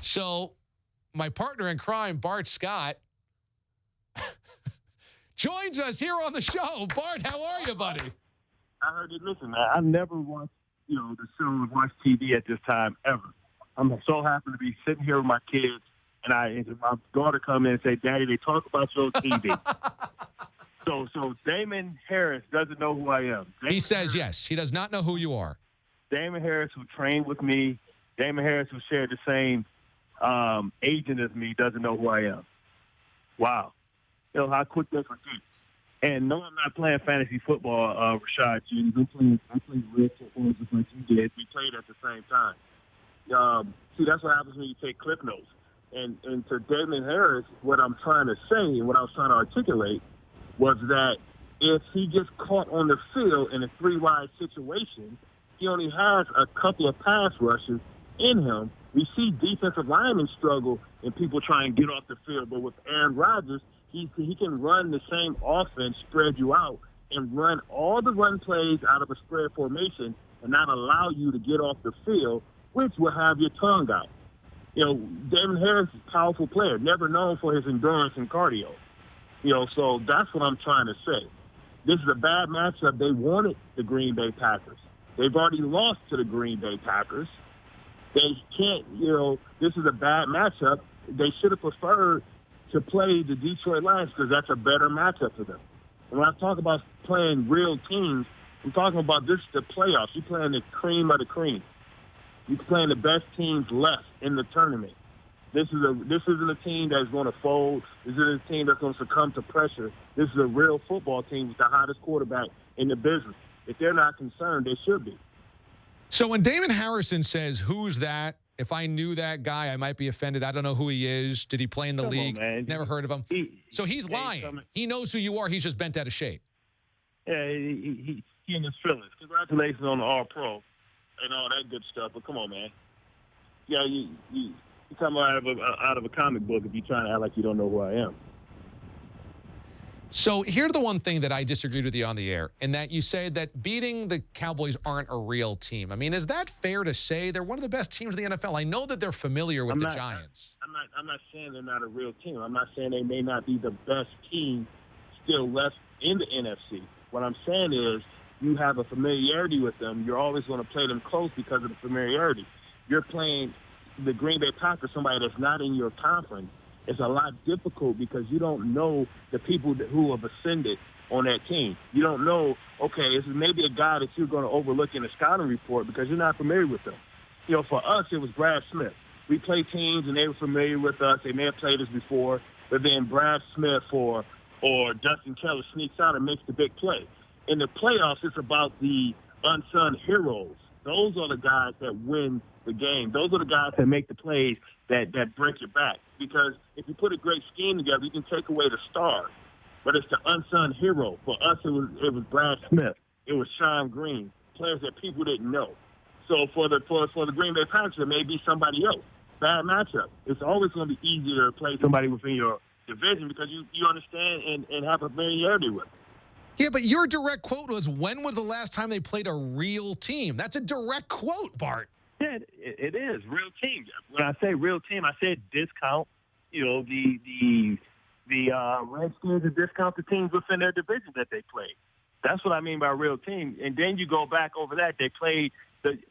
So my partner in crime, Bart Scott, joins us here on the show. Bart, how are you, buddy? I heard it. Listen, man, I never watched, the show, watch TV at this time ever. I'm so happy to be sitting here with my kids, and my daughter come in and say, "Daddy, they talk about your TV." So Damon Harris doesn't know who I am. He says yes. He does not know who you are. Damon Harris, who trained with me, Damon Harris, who shared the same agent as me, doesn't know who I am. Wow. How quick that forget. And no, I'm not playing fantasy football, Rashad Jennings. I'm playing real football just like you did. We played at the same time. See, that's what happens when you take clip notes. And to Damon Harris, what I'm trying to say and what I was trying to articulate was that if he gets caught on the field in a 3-wide situation, he only has a couple of pass rushes in him. We see defensive linemen struggle and people try and get off the field. But with Aaron Rodgers, he can run the same offense, spread you out, and run all the run plays out of a spread formation and not allow you to get off the field, which will have your tongue out. Damon Harris is a powerful player, never known for his endurance and cardio. So that's what I'm trying to say. This is a bad matchup. They wanted the Green Bay Packers. They've already lost to the Green Bay Packers. They can't, this is a bad matchup. They should have preferred to play the Detroit Lions because that's a better matchup for them. And when I talk about playing real teams, I'm talking about this is the playoffs. You're playing the cream of the cream. You're playing the best teams left in the tournament. This isn't a team that's going to fold. This isn't a team that's going to succumb to pressure. This is a real football team with the hottest quarterback in the business. If they're not concerned, they should be. So when Damon Harrison says, "Who's that?" If I knew that guy, I might be offended. I don't know who he is. Did he play in the league? Never heard of him. So he's lying. He knows who you are. He's just bent out of shape. Yeah, he in his feelings. Congratulations on the All-Pro and all that good stuff. But come on, man. Yeah, you come out of a comic book if you're trying to act like you don't know who I am. So here's the one thing that I disagreed with you on the air, in that you said that beating the Cowboys aren't a real team. I mean, is that fair to say? They're one of the best teams in the NFL. I know that they're familiar with the Giants. I'm not saying they're not a real team. I'm not saying they may not be the best team still left in the NFC. What I'm saying is you have a familiarity with them. You're always going to play them close because of the familiarity. You're playing the Green Bay Packers, somebody that's not in your conference. It's a lot difficult because you don't know the people who have ascended on that team. You don't know, okay, this is maybe a guy that you're going to overlook in a scouting report because you're not familiar with them. For us, it was Brad Smith. We played teams, and they were familiar with us. They may have played us before, but then Brad Smith or Dustin Keller sneaks out and makes the big play. In the playoffs, it's about the unsung heroes. Those are the guys that win the game. Those are the guys that make the plays that break your back. Because if you put a great scheme together, you can take away the stars. But it's the unsung hero. For us, it was Brad Smith. It was Sean Green, players that people didn't know. So for the Green Bay Packers, it may be somebody else. Bad matchup. It's always going to be easier to play somebody within your division because you understand and have a familiarity with them. Yeah, but your direct quote was, when was the last time they played a real team? That's a direct quote, Bart. Yeah, it is. Real team. When I say real team, I said discount, the Redskins and discount the teams within their division that they played. That's what I mean by real team. And then you go back over that, they played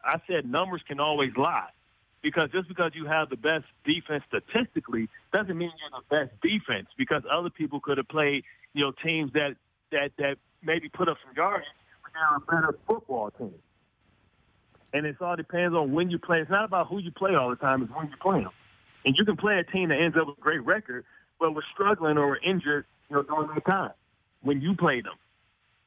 I said numbers can always lie. Because just because you have the best defense statistically doesn't mean you're the best defense, because other people could have played, teams that maybe put up some yards, but they're a better football team. And it all depends on when you play. It's not about who you play all the time. It's when you play them. And you can play a team that ends up with a great record, but was struggling or were injured, during that time when you played them.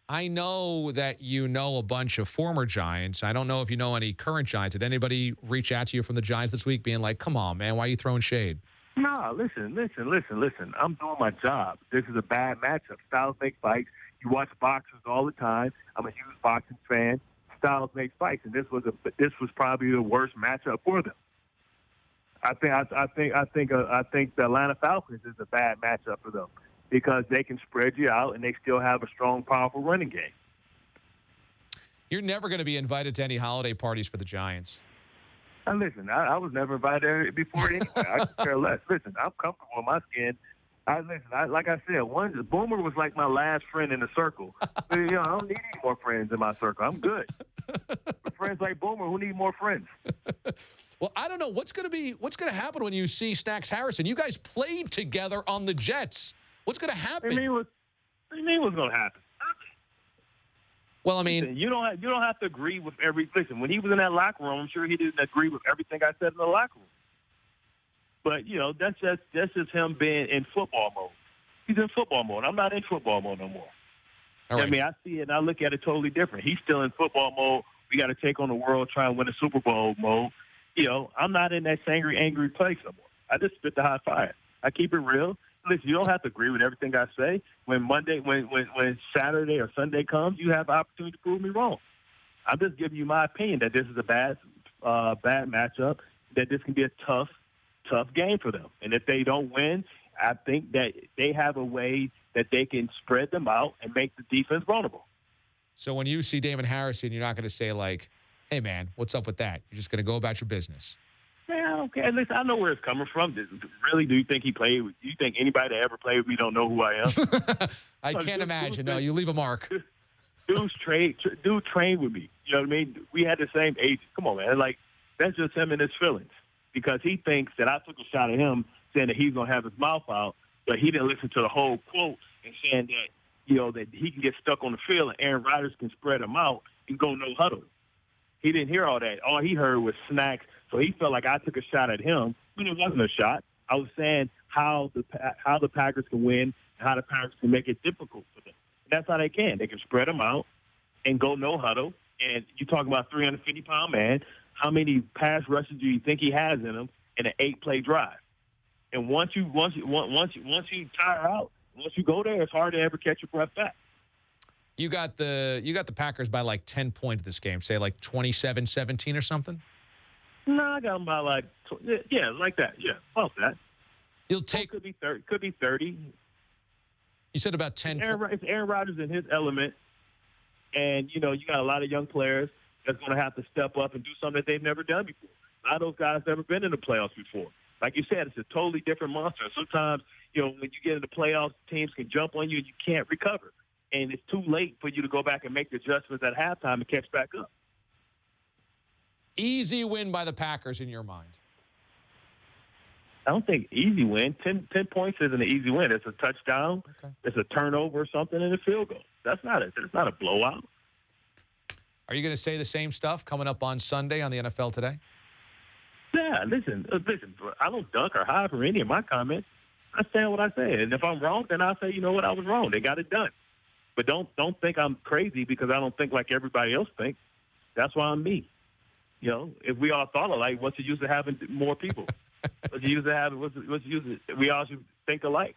I know that you know a bunch of former Giants. I don't know if you know any current Giants. Did anybody reach out to you from the Giants this week being like, come on, man, why are you throwing shade? No, listen. I'm doing my job. This is a bad matchup. Styles make fights. You watch boxers all the time. I'm a huge boxing fan. Styles make fights, and this was probably the worst matchup for them. I think the Atlanta Falcons is a bad matchup for them because they can spread you out and they still have a strong, powerful running game. You're never going to be invited to any holiday parties for the Giants. Listen, I was never invited there before anyway. I could care less. Listen, I'm comfortable in my skin. Like I said, Boomer was like my last friend in the circle. But, I don't need any more friends in my circle. I'm good. With friends like Boomer, who need more friends? Well, I don't know what's going to happen when you see Snacks Harrison. You guys played together on the Jets. What's going to happen? What do you mean what's going to happen? Well, I mean, listen, you don't have to agree with every. Listen, when he was in that locker room, I'm sure he didn't agree with everything I said in the locker room. But that's just him being in football mode. He's in football mode. I'm not in football mode no more. All right. I mean, I see it and I look at it totally different. He's still in football mode. We got to take on the world, try and win a Super Bowl mode. I'm not in that angry place no more. I just spit the hot fire. I keep it real. Listen, you don't have to agree with everything I say. When Saturday or Sunday comes, you have the opportunity to prove me wrong. I'm just giving you my opinion that this is a bad matchup, that this can be a tough game for them. And if they don't win, I think that they have a way that they can spread them out and make the defense vulnerable. So when you see Damon Harrison, you're not going to say like, hey, man, what's up with that? You're just going to go about your business. Yeah, okay. Listen, I know where it's coming from. Really, do you think he played? Do you think anybody that ever played with me don't know who I am? I can't imagine. No, you leave a mark. Dude trained with me. You know what I mean? We had the same age. Come on, man. Like, that's just him and his feelings. Because he thinks that I took a shot at him saying that he's going to have his mouth out, but he didn't listen to the whole quote and saying that, that he can get stuck on the field and Aaron Rodgers can spread him out and go no huddle. He didn't hear all that. All he heard was Snacks. So he felt like I took a shot at him when it wasn't a shot. I was saying how the Packers can win and how the Packers can make it difficult for them. And that's how they can. They can spread them out and go no huddle. And you're talking about a 350-pound man. How many pass rushes do you think he has in him in an 8-play drive? And once you tire out, once you go there, it's hard to ever catch your breath back. You got the Packers by like 10 points this game, say like 27-17 or something? No, I got them by like like that. Yeah, about that. You'll take could be 30. You said about 10. It's Aaron Rodgers in his element, and you got a lot of young players that's going to have to step up and do something that they've never done before. A lot of those guys never been in the playoffs before. Like you said, it's a totally different monster. Sometimes when you get in the playoffs, teams can jump on you and you can't recover, and it's too late for you to go back and make the adjustments at halftime and catch back up. Easy win by the Packers in your mind? I don't think easy win. 10 points isn't an easy win. It's a touchdown. Okay. It's a turnover or something and a field goal. That's not a blowout. Are you going to say the same stuff coming up on Sunday on the NFL Today? Yeah, listen. I don't dunk or hide from any of my comments. I stand what I say. And if I'm wrong, then I'll say, you know what, I was wrong. They got it done. But don't think I'm crazy because I don't think like everybody else thinks. That's why I'm me. If we all thought alike, what's the use of having more people? What's the use of having? We all should think alike.